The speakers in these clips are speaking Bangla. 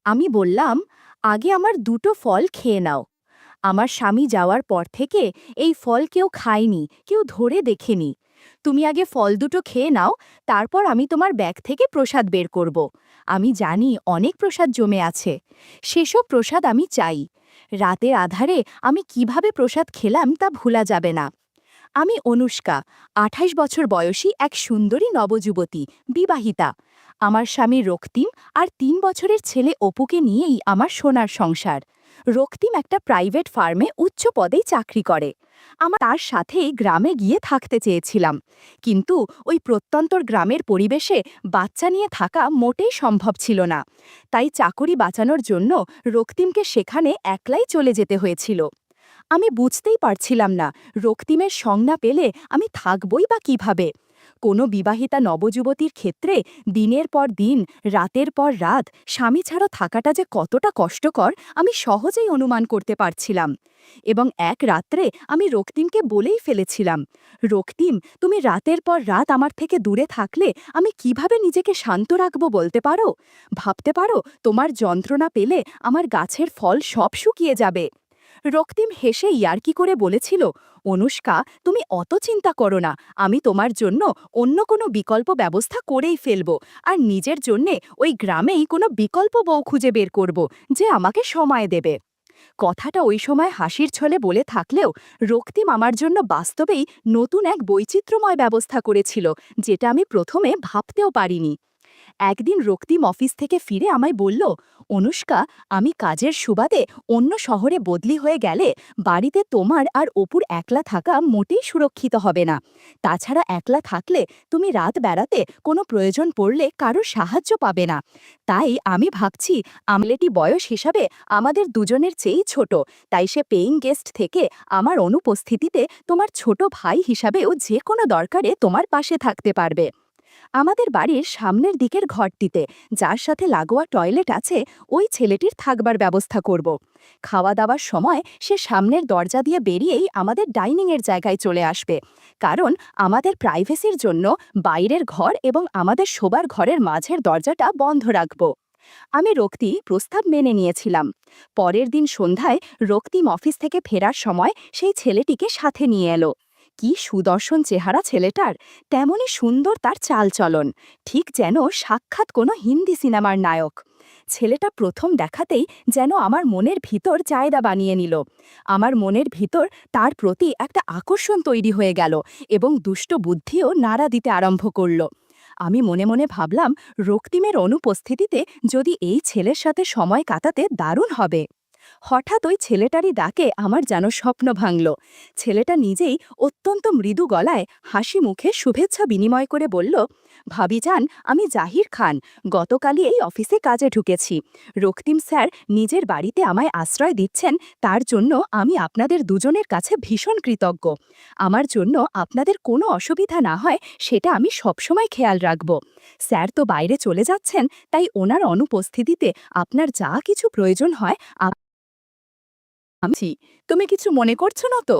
আমি বললাম, আগে আমার দুটো ফল খেয়ে নাও। আমার স্বামী যাওয়ার পর থেকে এই ফল কেউ খায়নি, কেউ ধরে দেখেনি। তুমি আগে ফল দুটো খেয়ে নাও, তারপর আমি তোমার ব্যাগ থেকে প্রসাদ বের করব। আমি জানি অনেক প্রসাদ জমে আছে। সেসব প্রসাদ আমি চাই। রাতের আধারে আমি কিভাবে প্রসাদ খেলাম তা ভোলা যাবে না। আমি অনুষ্কা, ২৮ বছর বয়সী এক সুন্দরী নবযুবতী, বিবাহিতা। আমার স্বামী রক্তিম আর ৩ বছরের ছেলে অপুকে নিয়েই আমার সোনার সংসার। রক্তিম একটা প্রাইভেট ফার্মে উচ্চ পদেই চাকরি করে। আমার তার সাথেই গ্রামে গিয়ে থাকতে চেয়েছিলাম, কিন্তু ওই প্রত্যন্তর গ্রামের পরিবেশে বাচ্চা নিয়ে থাকা মোটেই সম্ভব ছিল না। তাই চাকরি বাঁচানোর জন্য রক্তিমকে সেখানে একলাই চলে যেতে হয়েছিল। আমি বুঝতেই পারছিলাম না রক্তিমের সংজ্ঞা পেলে আমি থাকবই বা কিভাবে। কোনো বিবাহিতা নবযুবতীর ক্ষেত্রে দিনের পর দিন, রাতের পর রাত স্বামী ছাড়া থাকাটা যে কতটা কষ্টকর আমি সহজেই অনুমান করতে পারছিলাম। এবং এক রাত্রে আমি রক্তিমকে বলেই ফেলেছিলাম, রক্তিম, তুমি রাতের পর রাত আমার থেকে দূরে থাকলে আমি কিভাবে নিজেকে শান্ত রাখব বলতে পারো? ভাবতে পারো তোমার যন্ত্রণা পেলে আমার গাছের ফল সব শুকিয়ে যাবে। রক্তিম হেসে ইয়ার্কি করে বলেছিল, অনুষ্কা, তুমি অত চিন্তা করো না, আমি তোমার জন্য অন্য কোনো বিকল্প ব্যবস্থা করেই ফেলব, আর নিজের জন্যে ওই গ্রামেই কোনো বিকল্প বউ খুঁজে বের করব, যে আমাকে সময় দেবে। কথাটা ওই সময় হাসির ছলে বলে থাকলেও রক্তিম আমার জন্য বাস্তবেই নতুন এক বৈচিত্র্যময় ব্যবস্থা করেছিল, যেটা আমি প্রথমে ভাবতেও পারিনি। একদিন রক্তিম অফিস থেকে ফিরে আমায় বলল, অনুষ্কা, আমি কাজের সুবাদে অন্য শহরে বদলি হয়ে গেলে বাড়িতে তোমার আর অপুর একলা থাকা মোটেই সুরক্ষিত হবে না। তাছাড়া একলা থাকলে তুমি রাত বেড়াতে কোনো প্রয়োজন পড়লে কারোর সাহায্য পাবে না। তাই আমি ভাবছি, আমলেটি বয়স হিসাবে আমাদের দুজনের চেয়েই ছোট, তাই সে পেইং গেস্ট থেকে আমার অনুপস্থিতিতে তোমার ছোট ভাই হিসাবেও যে কোনো দরকারে তোমার পাশে থাকতে পারবে। আমাদের বাড়ির সামনের দিকের ঘরটিতে, যার সাথে লাগোয়া টয়লেট আছে, ওই ছেলেটির থাকবার ব্যবস্থা করব। খাওয়া দাওয়ার সময় সে সামনের দরজা দিয়ে বেরিয়েই আমাদের ডাইনিংয়ের জায়গায় চলে আসবে, কারণ আমাদের প্রাইভেসির জন্য বাইরের ঘর এবং আমাদের শোবার ঘরের মাঝের দরজাটা বন্ধ রাখব। আমি প্রস্তাব মেনে নিয়েছিলাম। পরের দিন সন্ধ্যায় রক্তিম অফিস থেকে ফেরার সময় সেই ছেলেটিকে সাথে নিয়ে এলো। কি সুদর্শন চেহারা ছেলেটার, তেমনি সুন্দর তার চালচলন, ঠিক যেন সাক্ষাৎ কোনো হিন্দি সিনেমার নায়ক। ছেলেটা প্রথম দেখাতেই যেন আমার মনের ভিতর জায়গা বানিয়ে নিল। আমার মনের ভিতর তার প্রতি একটা আকর্ষণ তৈরি হয়ে গেল এবং দুষ্ট বুদ্ধিও নাড়া দিতে আরম্ভ করল। আমি মনে মনে ভাবলাম, রক্তিমের অনুপস্থিতিতে যদি এই ছেলের সাথে সময় কাটাতে দারুণ হবে। হঠাৎ ওই ছেলেটারই ডাকে আমার যেন স্বপ্ন ভাঙল। ছেলেটা নিজেই অত্যন্ত মৃদু গলায় হাসি মুখে শুভেচ্ছা বিনিময় করে বলল, ভাবিজান, আমি জাহির খান, গতকালই এই অফিসে কাজে ঢুকেছি। রক্তিম স্যার নিজের বাড়িতে আমায় আশ্রয় দিচ্ছেন, তার জন্য আমি আপনাদের দুজনের কাছে ভীষণ কৃতজ্ঞ। আমার জন্য আপনাদের কোনো অসুবিধা না হয় সেটা আমি সবসময় খেয়াল রাখব। স্যার তো বাইরে চলে যাচ্ছেন, তাই ওনার অনুপস্থিতিতে আপনার যা কিছু প্রয়োজন হয় আমি, তুমি কিছু মনে করছো না তো?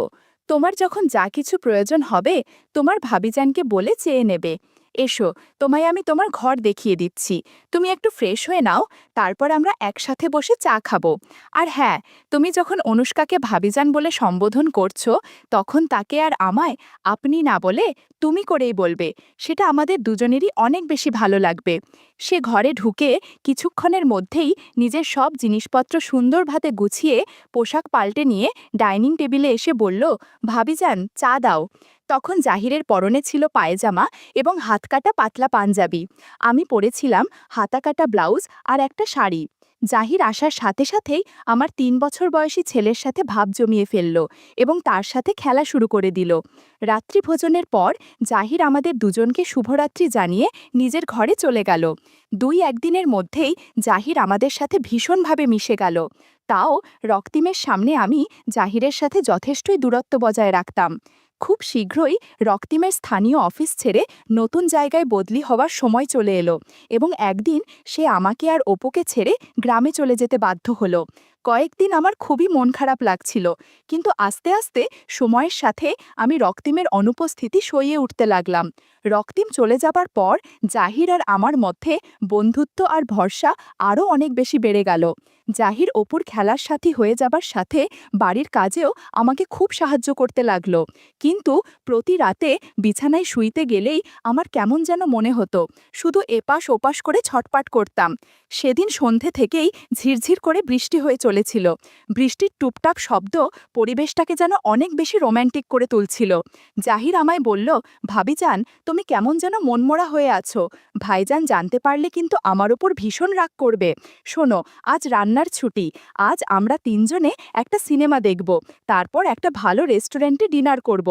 তোমার যখন যা কিছু প্রয়োজন হবে তোমার ভাবিজানকে বলে চেয়ে নেবে। এসো, তোমায় আমি তোমার ঘর দেখিয়ে দিচ্ছি। তুমি একটু ফ্রেশ হয়ে নাও, তারপর আমরা একসাথে বসে চা খাবো। আর হ্যাঁ, তুমি যখন অনুষ্কাকে ভাবিজান বলে সম্বোধন করছো, তখন তাকে আর আমায় আপনি না বলে তুমি করেই বলবে। সেটা আমাদের দুজনেরই অনেক বেশি ভালো লাগবে। সে ঘরে ঢুকে কিছুক্ষণের মধ্যেই নিজের সব জিনিসপত্র সুন্দরভাবে গুছিয়ে পোশাক পাল্টে নিয়ে ডাইনিং টেবিলে এসে বলল, ভাবিজান, চা দাও। তখন জাহিরের পরনে ছিল পায়জামা এবং হাতকাটা পাতলা পাঞ্জাবি। আমি পরেছিলাম হাতাকাটা ব্লাউজ আর একটা শাড়ি। জাহির আসার সাথে সাথেই আমার ৩ বছর বয়সী ছেলের সাথে ভাব জমিয়ে ফেলল এবং তার সাথে খেলা শুরু করে দিল। রাত্রিভোজনের পর জাহির আমাদের দুজনকে শুভরাত্রি জানিয়ে নিজের ঘরে চলে গেল। ২-১ দিনের মধ্যেই জাহির আমাদের সাথে ভীষণভাবে মিশে গেল। তাও রক্তিমের সামনে আমি জাহিরের সাথে যথেষ্টই দূরত্ব বজায় রাখতাম। খুব শীঘ্রই রক্তিমের স্থানীয় অফিস ছেড়ে নতুন জায়গায় বদলি হওয়ার সময় চলে এলো এবং একদিন সে আমাকে আর অপুকে ছেড়ে গ্রামে চলে যেতে বাধ্য হলো। কয়েকদিন আমার খুবই মন খারাপ লাগছিল, কিন্তু আস্তে আস্তে সময়ের সাথে আমি রক্তিমের অনুপস্থিতি সইয়ে উঠতে লাগলাম। রক্তিম চলে যাবার পর জাহির আর আমার মধ্যে বন্ধুত্ব আর ভরসা আরও অনেক বেশি বেড়ে গেল। জাহির অপুর খেলার সাথী হয়ে যাবার সাথে বাড়ির কাজেও আমাকে খুব সাহায্য করতে লাগলো। কিন্তু প্রতি রাতে বিছানায় শুইতে গেলেই আমার কেমন যেন মনে হতো, শুধু এপাশ ওপাশ করে ছটপাট করতাম। সেদিন সন্ধে থেকেই ঝিরঝির করে বৃষ্টি হয়ে চলেছিল। বৃষ্টির টুপটাপ শব্দ পরিবেশটাকে যেন অনেক বেশি রোম্যান্টিক করে তুলছিল। জাহির আমায় বলল, ভাবিজান, তুমি কেমন যেন মনমরা হয়ে আছো। ভাইজান জানতে পারলে কিন্তু আমার ওপর ভীষণ রাগ করবে। শোনো, আজ রান্নার ছুটি। আজ আমরা তিনজনে একটা সিনেমা দেখব, তারপর একটা ভালো রেস্টুরেন্টে ডিনার করব।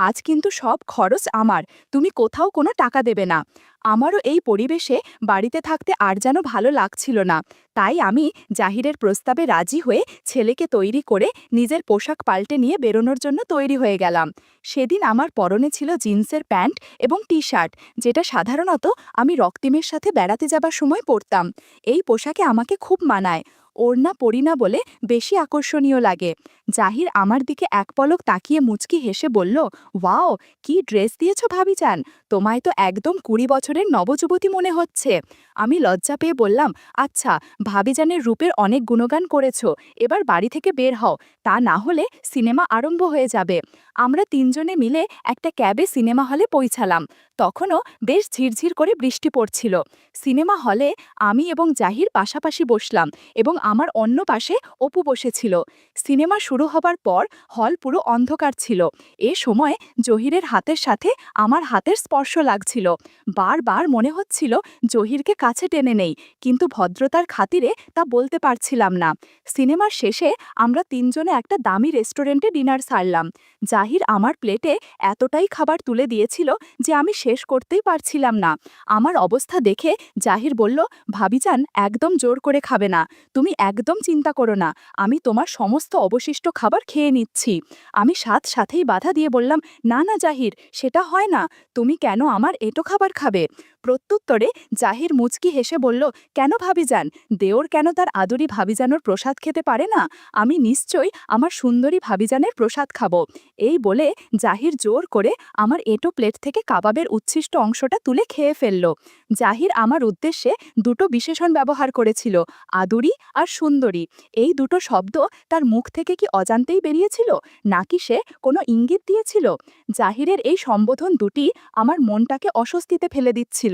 আজ কিন্তু সব খরচ আমার, তুমি কোথাও কোনো টাকা দেবে না। আমারও এই পরিবেশে বাড়িতে থাকতে আর যেন ভালো লাগছিল না। তাই আমি জাহিরের প্রস্তাবে রাজি হয়ে ছেলেকে তৈরি করে নিজের পোশাক পাল্টে নিয়ে বেরোনোর জন্য তৈরি হয়ে গেলাম। সেদিন আমার পরনে ছিল জিন্সের প্যান্ট এবং টি শার্ট, যেটা সাধারণত আমি রক্তিমের সাথে বেড়াতে যাবার সময় পরতাম। এই পোশাকে আমাকে খুব মানায়। ওড়না পরি না বলে বেশি আকর্ষণীয় লাগে। জাহির আমার দিকে এক পলক তাকিয়ে মুচকি হেসে বলল, ওয়াও, কি ড্রেস দিয়েছ ভাবিজান, তোমায় তো একদম 20 বছরের নবযুবতী মনে হচ্ছে। আমি লজ্জা পেয়ে বললাম, আচ্ছা, ভাবিজানের রূপের অনেক গুণগান করেছ, এবার বাড়ি থেকে বের হও, তা না হলে সিনেমা আরম্ভ হয়ে যাবে। আমরা তিনজনে মিলে একটা ক্যাবে সিনেমা হলে পৌঁছালাম। তখনও বেশ ঝিরঝির করে বৃষ্টি পড়ছিল। সিনেমা হলে আমি এবং জাহির পাশাপাশি বসলাম এবং আমার অন্য পাশে অপু বসেছিল। সিনেমা শুরু হবার পর হল পুরো অন্ধকার ছিল। এ সময় জহিরের হাতের সাথে আমার হাতের স্পর্শ লাগছিল। বারবার মনে হচ্ছিল জহিরকে কাছে টেনে নেই, কিন্তু ভদ্রতার খাতিরে তা বলতে পারছিলাম না। সিনেমার শেষে আমরা তিনজনে একটা দামি রেস্টুরেন্টে ডিনার সারলাম। জাহির আমার প্লেটে এতটাই খাবার তুলে দিয়েছিল যে আমি শেষ করতেই পারছিলাম না। আমার অবস্থা দেখে জাহির বলল, ভাবিজান, একদম জোর করে খাবে না, তুমি একদম চিন্তা করো না, আমি তোমার সমস্ত অবশিষ্ট খাবার খেয়ে নিচ্ছি। আমি সাথেই বাধা দিয়ে বললাম, না না জাহির, সেটা হয় না, তুমি কেন আমার এটো খাবার খাবে? প্রত্যুত্তরে জাহির মুচকি হেসে বলল, কেন ভাবিজান, দেওর কেন তার আদরি ভাবিজানোর প্রসাদ খেতে পারে না? আমি নিশ্চয়ই আমার সুন্দরী ভাবিজানের প্রসাদ খাবো। এই বলে জাহির জোর করে আমার এটো প্লেট থেকে কাবাবের উচ্ছিষ্ট অংশটা তুলে খেয়ে ফেলল। জাহির আমার উদ্দেশ্যে দুটো বিশেষণ ব্যবহার করেছিল, আদুরি আর সুন্দরী। এই দুটো শব্দ তার মুখ থেকে কি অজান্তেই বেরিয়েছিল, নাকি সে কোনো ইঙ্গিত দিয়েছিল? জাহিরের এই সম্বোধন দুটি আমার মনটাকে অস্বস্তিতে ফেলে দিচ্ছিল।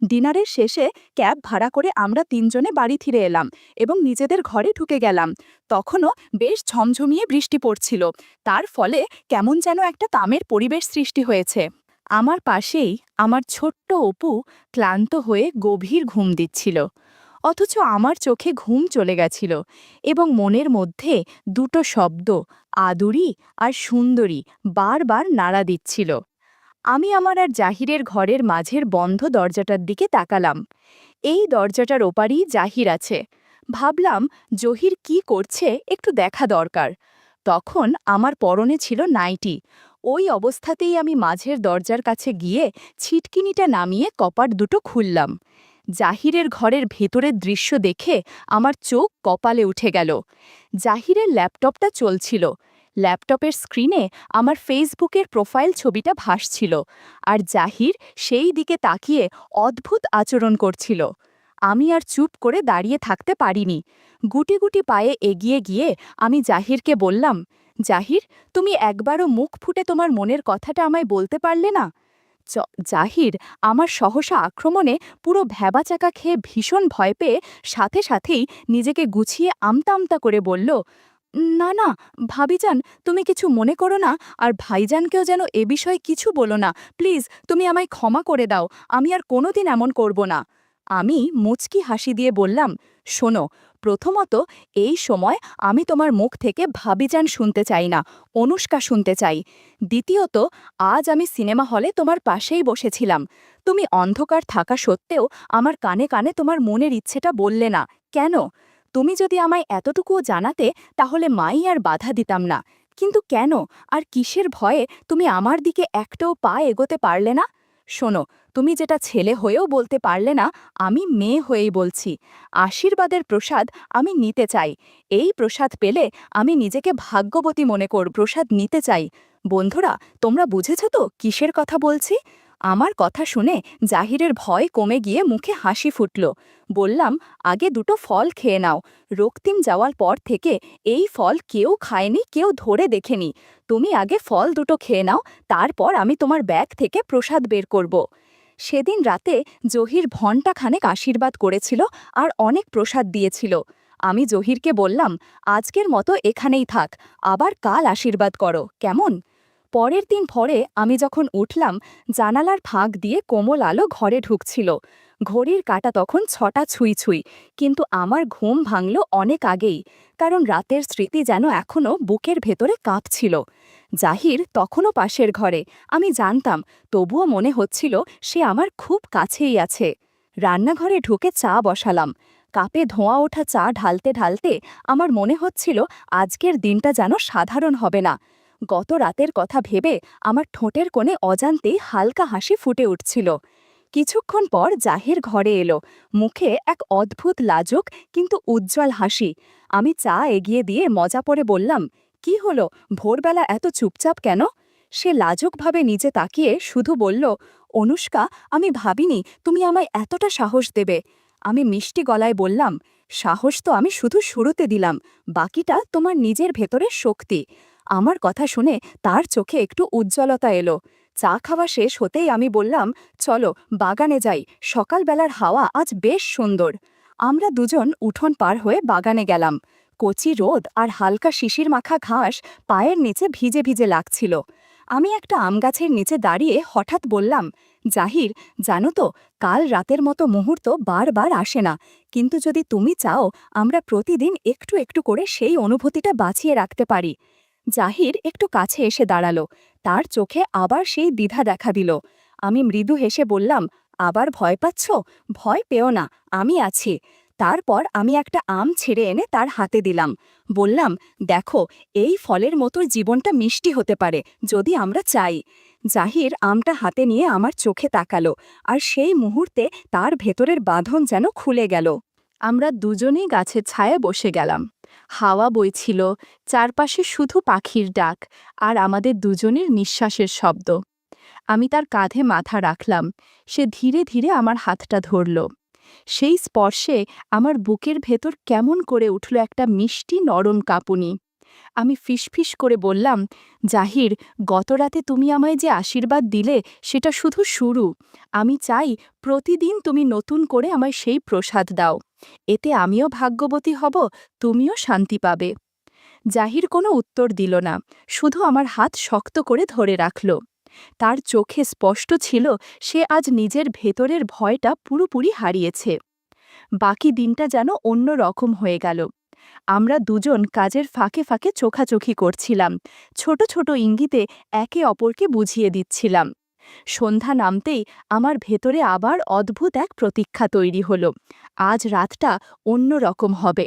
ডিনারের শেষে ক্যাব ভাড়া করে আমরা তিনজনে বাড়ি ফিরে এলাম এবং নিজেদের ঘরে ঢুকে গেলাম। তখনও বেশ ঝমঝমিয়ে বৃষ্টি পড়ছিল, তার ফলে কেমন যেন একটা তামের পরিবেশ সৃষ্টি হয়েছে। আমার পাশেই আমার ছোট্ট অপু ক্লান্ত হয়ে গভীর ঘুম দিচ্ছিল, অথচ আমার চোখে ঘুম চলে গেছিল এবং মনের মধ্যে দুটো শব্দ, আদুরি আর সুন্দরী, বারবার নাড়া দিচ্ছিল। আমি আমার আর জাহিরের ঘরের মাঝের বন্ধ দরজাটার দিকে তাকালাম। এই দরজাটার ওপারেই জাহির আছে। ভাবলাম, জহির কি করছে একটু দেখা দরকার। তখন আমার পরনে ছিল নাইটি। ওই অবস্থাতেই আমি মাঝের দরজার কাছে গিয়ে ছিটকিনিটা নামিয়ে কপাট দুটো খুললাম। জাহিরের ঘরের ভেতরের দৃশ্য দেখে আমার চোখ কপালে উঠে গেল। জাহিরের ল্যাপটপটা চলছিল। ল্যাপটপের স্ক্রিনে আমার ফেসবুকের প্রোফাইল ছবিটা ভাসছিল, আর জাহির সেই দিকে তাকিয়ে অদ্ভুত আচরণ করছিল। আমি আর চুপ করে দাঁড়িয়ে থাকতে পারিনি। গুটি গুটি পায়ে এগিয়ে গিয়ে আমি জাহিরকে বললাম, জাহির, তুমি একবারও মুখ ফুটে তোমার মনের কথাটা আমায় বলতে পারলে না? জাহির আমার সহসা আক্রমণে পুরো ভ্যাবাচাকা খেয়ে ভীষণ ভয় পেয়ে সাথেই নিজেকে গুছিয়ে আমতা আমতা করে বলল, না না ভাবিজান, তুমি কিছু মনে করো না, আর ভাইজানকেও যেন এ বিষয়ে কিছু বলো না, প্লিজ তুমি আমায় ক্ষমা করে দাও, আমি আর কোনোদিন এমন করব না। আমি মুচকি হাসি দিয়ে বললাম, শোনো, প্রথমত এই সময় আমি তোমার মুখ থেকে ভাবিজান শুনতে চাই না, অনুষ্কা শুনতে চাই। দ্বিতীয়ত, আজ আমি সিনেমা হলে তোমার পাশেই বসেছিলাম। তুমি অন্ধকার থাকা সত্ত্বেও আমার কানে কানে তোমার মনের ইচ্ছেটা বললে না কেন? তুমি যদি আমায় এতটুকুও জানাতে, তাহলে মাই আর বাধা দিতাম না। কিন্তু কেন আর কিসের ভয়ে তুমি আমার দিকে একটাও পা এগোতে পারলে না? শোনো, তুমি যেটা ছেলে হয়েও বলতে পারলে না, আমি মেয়ে হয়েই বলছি। আশীর্বাদের প্রসাদ আমি নিতে চাই। এই প্রসাদ পেলে আমি নিজেকে ভাগ্যবতী মনে প্রসাদ নিতে চাই। বন্ধুরা, তোমরা বুঝেছ তো কিসের কথা বলছি? আমার কথা শুনে জাহিরের ভয় কমে গিয়ে মুখে হাসি ফুটল। বললাম, আগে দুটো ফল খেয়ে নাও। রক্তিম যাওয়ার পর থেকে এই ফল কেউ খায়নি, কেউ ধরে দেখেনি। তুমি আগে ফল দুটো খেয়ে নাও, তারপর আমি তোমার ব্যাগ থেকে প্রসাদ বের করব। সেদিন রাতে জহির ঘণ্টাখানেক আশীর্বাদ করেছিল আর অনেক প্রসাদ দিয়েছিল। আমি জহিরকে বললাম, আজকের মতো এখানেই থাক, আবার কাল আশীর্বাদ করো, কেমন? পরের দিন ভোরে আমি যখন উঠলাম, জানালার ফাঁক দিয়ে কোমল আলো ঘরে ঢুকছিল। ঘড়ির কাঁটা তখন ৬টা ছুঁই ছুঁই, কিন্তু আমার ঘুম ভাঙল অনেক আগেই, কারণ রাতের স্মৃতি যেন এখনও বুকের ভেতরে কাঁপছিল। জাহির তখনও পাশের ঘরে, আমি জানতাম, তবুও মনে হচ্ছিল সে আমার খুব কাছেই আছে। রান্নাঘরে ঢুকে চা বসালাম। কাপে ধোঁয়া ওঠা চা ঢালতে ঢালতে আমার মনে হচ্ছিল আজকের দিনটা যেন সাধারণ হবে না। গত রাতের কথা ভেবে আমার ঠোঁটের কোণে অজান্তেই হালকা হাসি ফুটে উঠছিল। কিছুক্ষণ পর জাহির ঘরে এলো, মুখে এক অদ্ভুত লাজুক কিন্তু উজ্জ্বল হাসি। আমি চা এগিয়ে দিয়ে মজা করে বললাম, কি হলো, ভোরবেলা এত চুপচাপ কেন? সে লাজুকভাবে নিচে তাকিয়ে শুধু বলল, অনুষ্কা, আমি ভাবিনি তুমি আমায় এতটা সাহস দেবে। আমি মিষ্টি গলায় বললাম, সাহস তো আমি শুধু শুরুতে দিলাম, বাকিটা তোমার নিজের ভেতরের শক্তি। আমার কথা শুনে তার চোখে একটু উজ্জ্বলতা এলো। চা খাওয়া শেষ হতেই আমি বললাম, চলো বাগানে যাই, সকালবেলার হাওয়া আজ বেশ সুন্দর। আমরা দুজন উঠোন পার হয়ে বাগানে গেলাম। কচি রোদ আর হালকা শিশির মাখা ঘাস পায়ের নিচে ভিজে ভিজে লাগছিল। আমি একটা আম গাছের নিচে দাঁড়িয়ে হঠাৎ বললাম, জাহির, জানো তো, কাল রাতের মতো মুহূর্ত বারবার আসে না, কিন্তু যদি তুমি চাও আমরা প্রতিদিন একটু একটু করে সেই অনুভূতিটা বাঁচিয়ে রাখতে পারি। জাহির একটু কাছে এসে দাঁড়ালো, তার চোখে আবার সেই দ্বিধা দেখা দিল। আমি মৃদু হেসে বললাম, আবার ভয় পাচ্ছ? ভয় পেও না, আমি আছি। তারপর আমি একটা আম ছিঁড়ে এনে তার হাতে দিলাম। বললাম, দেখো, এই ফলের মতো জীবনটা মিষ্টি হতে পারে যদি আমরা চাই। জাহির আমটা হাতে নিয়ে আমার চোখে তাকালো, আর সেই মুহূর্তে তার ভেতরের বাঁধন যেন খুলে গেল। আমরা দুজনেই গাছের ছায়ায় বসে গেলাম। হাওয়া বইছিল, চারপাশে শুধু পাখির ডাক আর আমাদের দুজনের নিঃশ্বাসের শব্দ। আমি তার কাঁধে মাথা রাখলাম, সে ধীরে ধীরে আমার হাতটা ধরল। সেই স্পর্শে আমার বুকের ভেতর কেমন করে উঠল একটা মিষ্টি নরম কাঁপুনি। আমি ফিসফিস করে বললাম, জাহির, গতরাতে তুমি আমায় যে আশীর্বাদ দিলে সেটা শুধু শুরু। আমি চাই প্রতিদিন তুমি নতুন করে আমায় সেই প্রসাদ দাও। এতে আমিও ভাগ্যবতী হব, তুমিও শান্তি পাবে। জাহির কোনো উত্তর দিল না, শুধু আমার হাত শক্ত করে ধরে রাখল। তার চোখে স্পষ্ট ছিল সে আজ নিজের ভেতরের ভয়টা পুরোপুরি হারিয়েছে। বাকি দিনটা যেন অন্য রকম হয়ে গেল। আমরা দুজন কাজের ফাঁকে ফাঁকে চোখাচোখি করছিলাম, ছোট ছোট ইঙ্গিতে একে অপরকে বুঝিয়ে দিচ্ছিলাম। সন্ধ্যা নামতেই আমার ভেতরে আবার অদ্ভুত এক প্রতীক্ষা তৈরি হলো, আজ রাতটা অন্য রকম হবে।